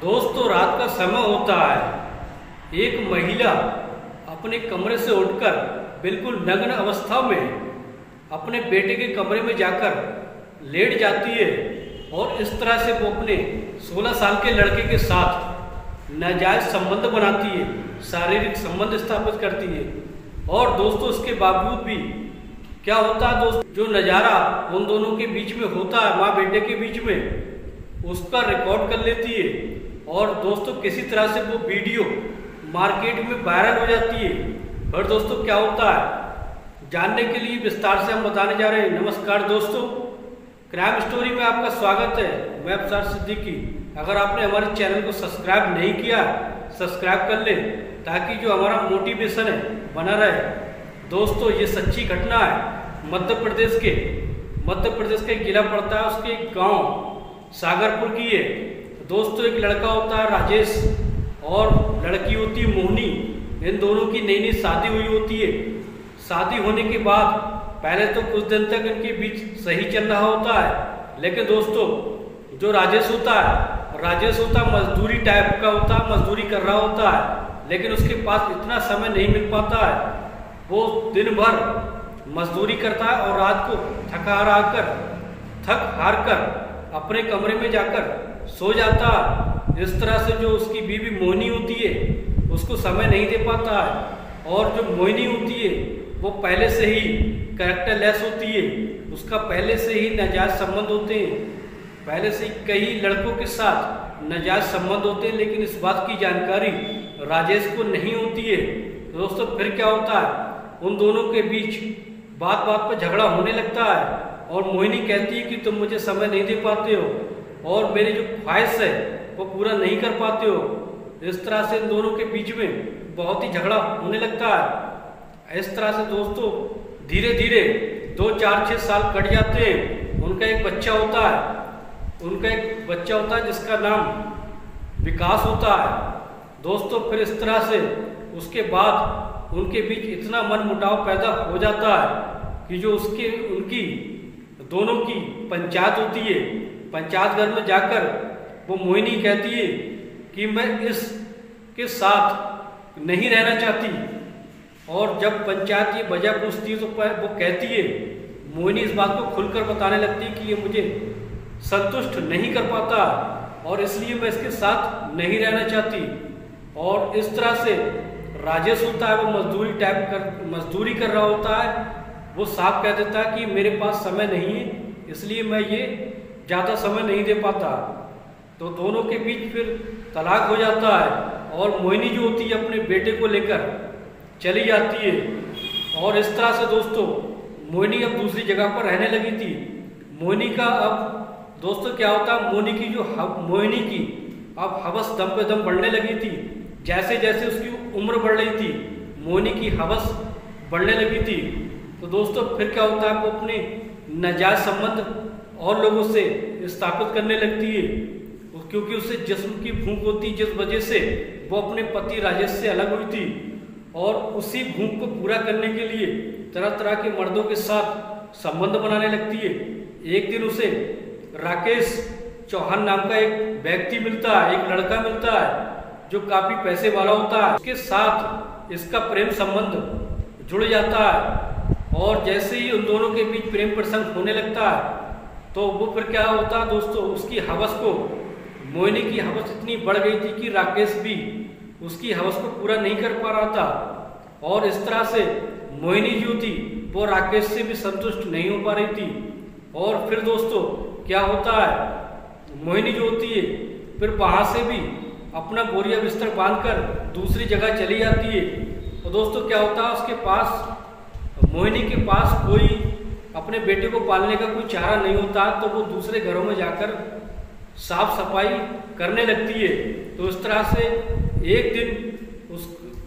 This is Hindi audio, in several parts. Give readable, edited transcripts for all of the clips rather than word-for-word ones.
दोस्तों रात का समय होता है। एक महिला अपने कमरे से उठकर बिल्कुल नग्न अवस्था में अपने बेटे के कमरे में जाकर लेट जाती है और इस तरह से वो अपने 16 साल के लड़के के साथ नाजायज संबंध बनाती है, शारीरिक संबंध स्थापित करती है। और दोस्तों इसके बावजूद भी क्या होता है दोस्तों, जो नज़ारा उन दोनों के बीच में होता है, माँ बेटे के बीच में, उसका रिकॉर्ड कर लेती है और दोस्तों किसी तरह से वो वीडियो मार्केट में वायरल हो जाती है। और दोस्तों क्या होता है जानने के लिए विस्तार से हम बताने जा रहे हैं। नमस्कार दोस्तों, क्राइम स्टोरी में आपका स्वागत है। मैं अफसार सिद्दीकी। अगर आपने हमारे चैनल को सब्सक्राइब नहीं किया, सब्सक्राइब कर ले ताकि जो हमारा मोटिवेशन है बना रहे। दोस्तों ये सच्ची घटना है मध्य प्रदेश के जिला पड़ता है, उसके गांव सागरपुर की है। दोस्तों एक लड़का होता है राजेश और लड़की होती है मोहनी। इन दोनों की नई नई शादी हुई होती है। शादी होने के बाद पहले तो कुछ दिन तक इनके बीच सही चल रहा होता है, लेकिन दोस्तों जो राजेश होता है मजदूरी टाइप का होता है, मजदूरी कर रहा होता है, लेकिन उसके पास इतना समय नहीं मिल पाता है। वो दिन भर मजदूरी करता है और रात को थक हार कर अपने कमरे में जाकर सो जाता है। इस तरह से जो उसकी बीवी मोहिनी होती है उसको समय नहीं दे पाता है। और जो मोहिनी होती है वो पहले से ही कैरेक्टर लेस होती है, उसका पहले से ही नाजायज संबंध होते हैं, पहले से ही कई लड़कों के साथ नाजायज संबंध होते हैं, लेकिन इस बात की जानकारी राजेश को नहीं होती है। दोस्तों फिर क्या होता है, उन दोनों के बीच बात बात पर झगड़ा होने लगता है और मोहिनी कहती है कि तुम मुझे समय नहीं दे पाते हो और मेरी जो ख्वाहिश है वो पूरा नहीं कर पाते हो। इस तरह से इन दोनों के बीच में बहुत ही झगड़ा होने लगता है। इस तरह से दोस्तों धीरे धीरे 2, 4, 6 साल कट जाते हैं। उनका एक बच्चा होता है जिसका नाम विकास होता है। दोस्तों फिर इस तरह से उसके बाद उनके बीच इतना मनमुटाव पैदा हो जाता है कि जो उनकी दोनों की पंचायत होती है। पंचायत घर में जाकर वो मोहिनी कहती है कि मैं इसके साथ नहीं रहना चाहती। और जब पंचायत ये वजह पूछती है तो वो कहती है, मोहिनी इस बात को खुलकर बताने लगती है कि ये मुझे संतुष्ट नहीं कर पाता और इसलिए मैं इसके साथ नहीं रहना चाहती। और इस तरह से राजेश होता है वो मजदूरी कर रहा होता है। वो साफ कह देता है कि मेरे पास समय नहीं है, इसलिए मैं ये ज़्यादा समय नहीं दे पाता। तो दोनों के बीच फिर तलाक हो जाता है और मोहिनी जो होती है अपने बेटे को लेकर चली जाती है। और इस तरह से दोस्तों मोहिनी अब दूसरी जगह पर रहने लगी थी। मोहिनी का अब दोस्तों क्या होता है, मोहिनी की अब हवस दम पे दम बढ़ने लगी थी। जैसे जैसे उसकी उम्र बढ़ रही थी मोहिनी की हवस बढ़ने लगी थी। तो दोस्तों फिर क्या होता है, वो अपने नाजायज संबंध और लोगों से स्थापित करने लगती है, क्योंकि उसे जिस्म की भूख होती, जिस वजह से वो अपने पति राजेश से अलग हुई थी। और उसी भूख को पूरा करने के लिए तरह तरह के मर्दों के साथ संबंध बनाने लगती है। एक दिन उसे राकेश चौहान नाम का एक व्यक्ति मिलता है, एक लड़का मिलता है जो काफी पैसे वाला होता है। उसके साथ इसका प्रेम संबंध जुड़ जाता है और जैसे ही उन दोनों के बीच प्रेम प्रसंग होने लगता है तो वो फिर क्या होता है दोस्तों, उसकी हवस को, मोहिनी की हवस इतनी बढ़ गई थी कि राकेश भी उसकी हवस को पूरा नहीं कर पा रहा था। और इस तरह से मोहिनी जो थी वो राकेश से भी संतुष्ट नहीं हो पा रही थी। और फिर दोस्तों क्या होता है, मोहिनी जो होती है फिर वहाँ से भी अपना बोरिया बिस्तर बांधकर दूसरी जगह चली जाती है। तो दोस्तों क्या होता है, उसके पास, मोहिनी के पास कोई अपने बेटे को पालने का कोई चारा नहीं होता, तो वो दूसरे घरों में जाकर साफ सफाई करने लगती है। तो इस तरह से एक दिन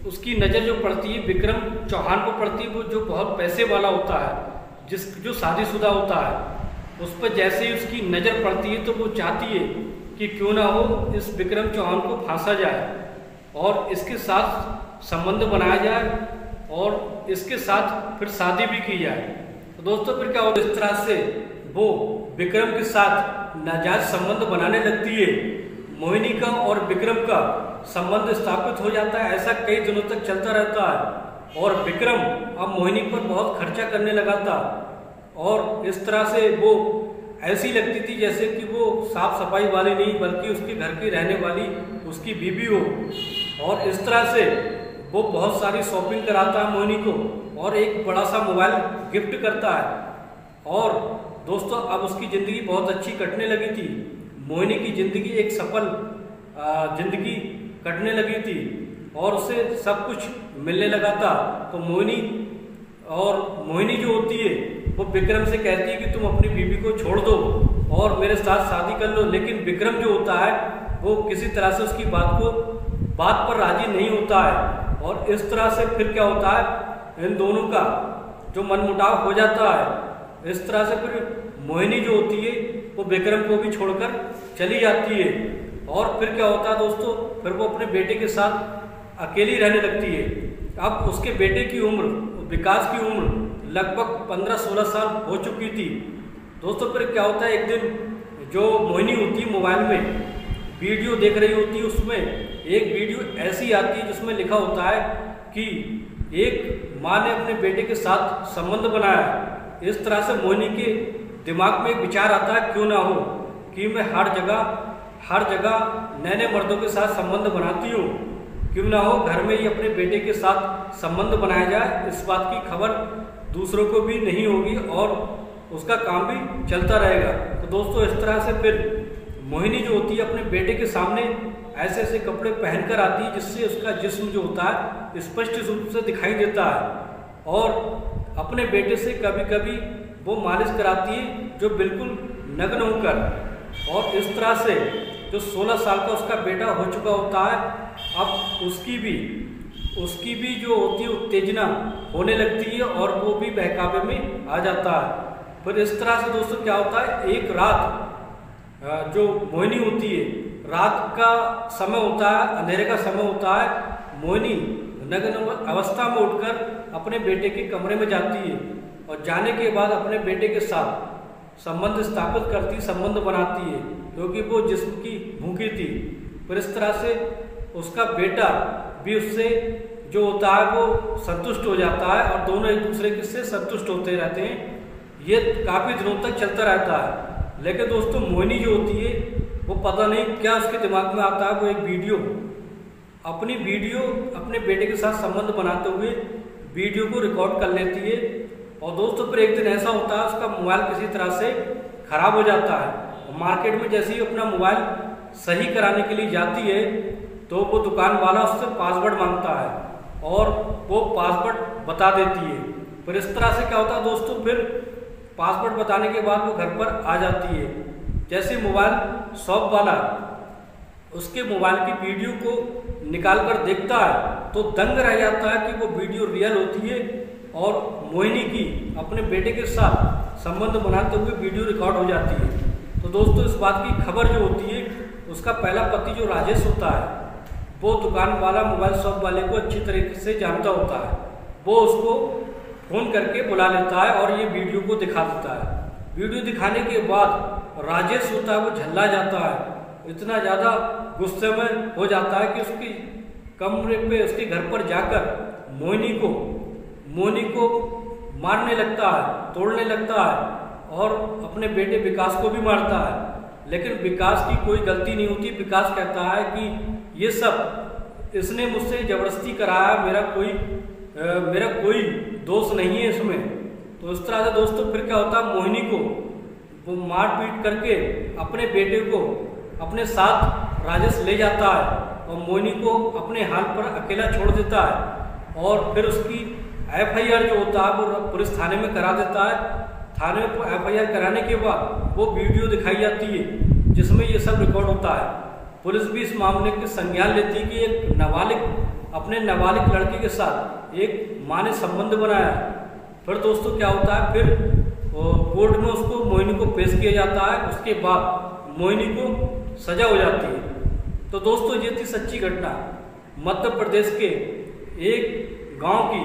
उसकी नज़र जो पड़ती है विक्रम चौहान को पड़ती है, वो जो बहुत पैसे वाला होता है, जो शादीशुदा होता है। उस पर जैसे ही उसकी नज़र पड़ती है तो वो चाहती है कि क्यों ना हो इस विक्रम चौहान को फांसा जाए और इसके साथ संबंध बनाया जाए और इसके साथ फिर शादी भी की जाए। तो दोस्तों फिर क्या होता है, इस तरह से वो विक्रम के साथ नाजायज संबंध बनाने लगती है। मोहिनी का और विक्रम का संबंध स्थापित हो जाता है। ऐसा कई दिनों तक चलता रहता है और विक्रम अब मोहिनी पर बहुत खर्चा करने लगा था और इस तरह से वो ऐसी लगती थी जैसे कि वो साफ सफाई वाली नहीं बल्कि उसके घर की रहने वाली उसकी बीवी हो। और इस तरह से वो बहुत सारी शॉपिंग कराता है मोहिनी को और एक बड़ा सा मोबाइल गिफ्ट करता है। और दोस्तों अब उसकी ज़िंदगी बहुत अच्छी कटने लगी थी। मोहिनी की ज़िंदगी एक सफल ज़िंदगी कटने लगी थी और उसे सब कुछ मिलने लगा था। तो मोहिनी जो होती है वो विक्रम से कहती है कि तुम अपनी बीवी को छोड़ दो और मेरे साथ शादी कर लो। लेकिन विक्रम जो होता है वो किसी तरह से उसकी बात पर राजी नहीं होता है और इस तरह से फिर क्या होता है, इन दोनों का जो मनमुटाव हो जाता है। इस तरह से फिर मोहिनी जो होती है वो विक्रम को भी छोड़कर चली जाती है और फिर क्या होता है दोस्तों, फिर वो अपने बेटे के साथ अकेली रहने लगती है। अब उसके बेटे की उम्र, विकास की उम्र लगभग 15-16 साल हो चुकी थी। दोस्तों फिर क्या होता है, एक दिन जो मोहिनी होती है मोबाइल में वीडियो देख रही होती है, उसमें एक वीडियो ऐसी आती है जिसमें लिखा होता है कि एक माँ ने अपने बेटे के साथ संबंध बनाया। इस तरह से मोहिनी के दिमाग में एक विचार आता है, क्यों ना हो कि मैं हर जगह नए नए मर्दों के साथ संबंध बनाती हूँ, क्यों ना हो घर में ही अपने बेटे के साथ संबंध बनाया जाए। इस बात की खबर दूसरों को भी नहीं होगी और उसका काम भी चलता रहेगा। तो दोस्तों इस तरह से फिर मोहिनी जो होती है अपने बेटे के सामने ऐसे ऐसे कपड़े पहनकर आती है जिससे उसका जिस्म जो होता है स्पष्ट रूप से दिखाई देता है और अपने बेटे से कभी कभी वो मालिश कराती है जो बिल्कुल नग्न होकर। और इस तरह से जो 16 साल का उसका बेटा हो चुका होता है, अब उसकी भी जो होती है उत्तेजना होने लगती है और वो भी बहकावे में आ जाता है। फिर इस तरह से दोस्तों क्या होता है, एक रात जो मोहिनी होती है, रात का समय होता है, अंधेरे का समय होता है, मोहिनी नग्न अवस्था में उठकर अपने बेटे के कमरे में जाती है और जाने के बाद अपने बेटे के साथ संबंध स्थापित करती, संबंध बनाती है क्योंकि वो जिस्म की भूखी थी। फिर इस तरह से उसका बेटा भी उससे जो होता है वो संतुष्ट हो जाता है और दोनों एक दूसरे से संतुष्ट होते रहते हैं। ये काफ़ी दिनों तक चलता रहता है। लेकिन दोस्तों मोहिनी जो होती है वो पता नहीं क्या उसके दिमाग में आता है, वो एक वीडियो अपने बेटे के साथ संबंध बनाते हुए वीडियो को रिकॉर्ड कर लेती है। और दोस्तों फिर एक दिन ऐसा होता है उसका मोबाइल किसी तरह से खराब हो जाता है और मार्केट में जैसे ही अपना मोबाइल सही कराने के लिए जाती है तो वो दुकान वाला उससे पासवर्ड मांगता है और वो पासवर्ड बता देती है। फिर इस तरह से क्या होता है दोस्तों, फिर पासवर्ड बताने के बाद वो घर पर आ जाती है। जैसे मोबाइल शॉप वाला उसके मोबाइल की वीडियो को निकाल कर देखता है तो दंग रह जाता है कि वो वीडियो रियल होती है और मोहिनी की अपने बेटे के साथ संबंध बनाते हुए वीडियो रिकॉर्ड हो जाती है। तो दोस्तों इस बात की खबर जो होती है, उसका पहला पति जो राजेश होता है वो दुकान वाला मोबाइल शॉप वाले को अच्छी तरीके से जानता होता है। वो उसको फ़ोन करके बुला लेता है और ये वीडियो को दिखा देता है। वीडियो दिखाने के बाद राजेश होता है वो झल्ला जाता है, इतना ज़्यादा गुस्से में हो जाता है कि उसकी कमरे पे उसके घर पर जाकर मोहिनी को मारने लगता है, तोड़ने लगता है और अपने बेटे विकास को भी मारता है। लेकिन विकास की कोई गलती नहीं होती। विकास कहता है कि ये सब इसने मुझसे ज़बरदस्ती कराया, मेरा कोई दोष नहीं है इसमें। तो इस तरह से दोस्तों फिर क्या होता है, मोहिनी को वो मार पीट करके अपने बेटे को अपने साथ राजेश ले जाता है और मोहिनी को अपने हाल पर अकेला छोड़ देता है और फिर उसकी FIR जो होता है वो पुलिस थाने में करा देता है। थाने में FIR कराने के बाद वो वीडियो दिखाई जाती है जिसमें ये सब रिकॉर्ड होता है। पुलिस भी इस मामले के संज्ञान लेती है कि एक अपने नाबालिग लड़की के साथ एक माँ ने संबंध बनाया। फिर दोस्तों क्या होता है, फिर कोर्ट में उसको मोहिनी को पेश किया जाता है। उसके बाद मोहिनी को सजा हो जाती है। तो दोस्तों ये थी सच्ची घटना मध्य प्रदेश के एक गांव की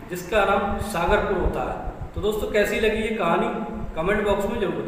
जिसका नाम सागरपुर होता है। तो दोस्तों कैसी लगी ये कहानी कमेंट बॉक्स में जरूर बताएं।